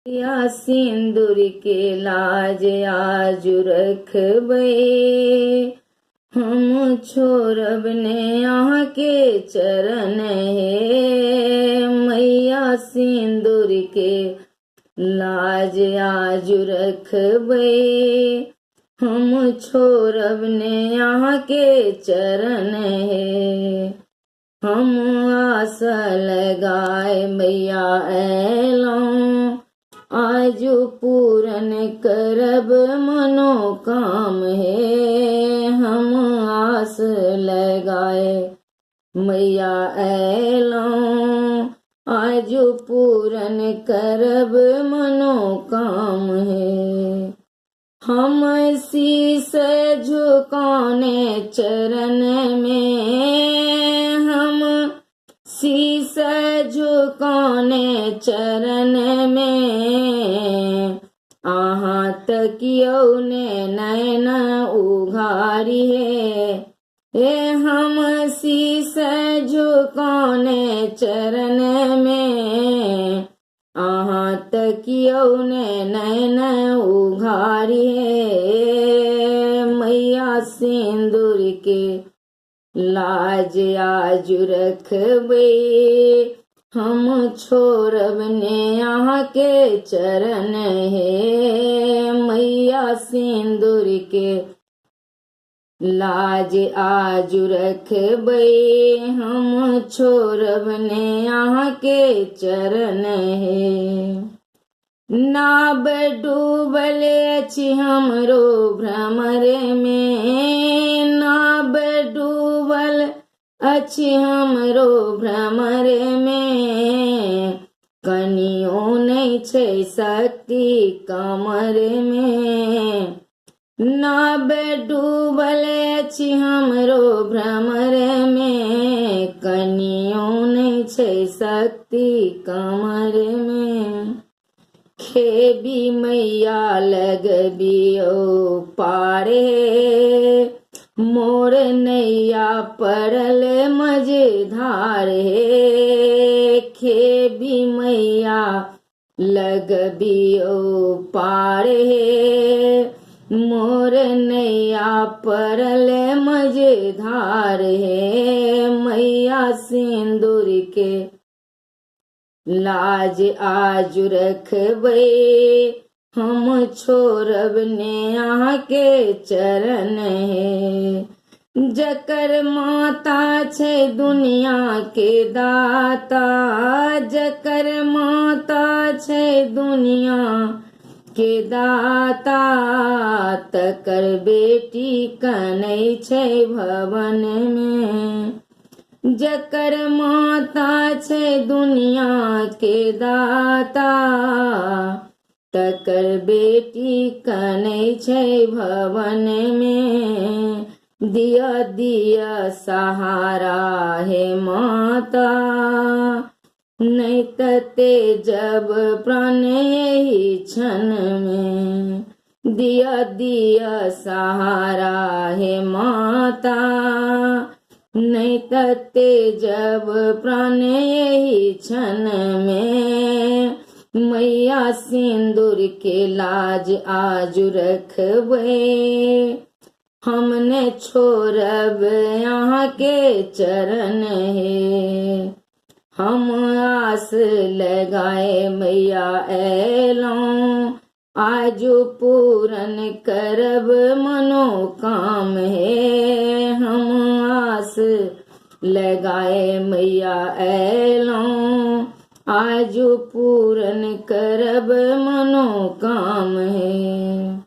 या सिंदूर के लाज आज रखबै, हम छोड़ब ने यहाँ के चरण हे। मैया सिंदूर के लाज आज रखबै, हम छोड़ब ने यहाँ के चरण हे। हम आस लगाए मैया एलौं, आज पूरन करब मनोकाम हे। हम आस लगाए मैया एलौं, आज पूरन करब मनोकाम हे। हम शीस झुकाने चरण में, हम शीस झुकाने चरण में, आहाँ तकियो ने नैन उघारी हे। हम शीस झुकाने चरण में, आहाँ तकियो ने नैन उघारी हे। मैया सिंदूर के लाज आज रखबै, हम छोड़ब ने यहाँ के चरण हे। मैया सिंदूर के लाज आज रखबै, हम छोड़ब ने यहाँ के चरण हे। नाव डूबल अछि हमरो भ्रमर में, नाव डूबल अछि हमरो भ्रमर में, कनियो नहीं छै शक्ति कमर में। नाव डूबल अछि हमरो भ्रमर में, कनियो नहीं छै शक्ति कमर में। खेबी मैया लगबियो पारे, मोर नैया पड़ल मझधार हे। खेबी मैया लगबियो पारे, मोर नैया पड़ल मझधार हे। मैया सिंदूर के लाज आज रखबै, हम छोड़ब ने यहाँ के चरण हे। जकर माता छै दुनिया के दाता, जकर माता छै दुनिया के दाता, तकर बेटी कनै छै भवन में। जकर माता छै दुनिया के दाता, तकर बेटी कनै छै भवन में। दिया दिया सहारा हे माता, नहीं तते जब प्राण यही क्षण में। दिया दिया सहारा हे माता, नहीं तते जब प्राण यही क्षण में। मैया सिंदूर के लाज आज रखबै, हमने छोड़ब यहाँ के चरण हे। हम आस लगाए मैया एलौं, आज पूरन करब मनोकाम हे। हम आस लगाए मैया एलौं, आज पूरन करब मनोकाम हे।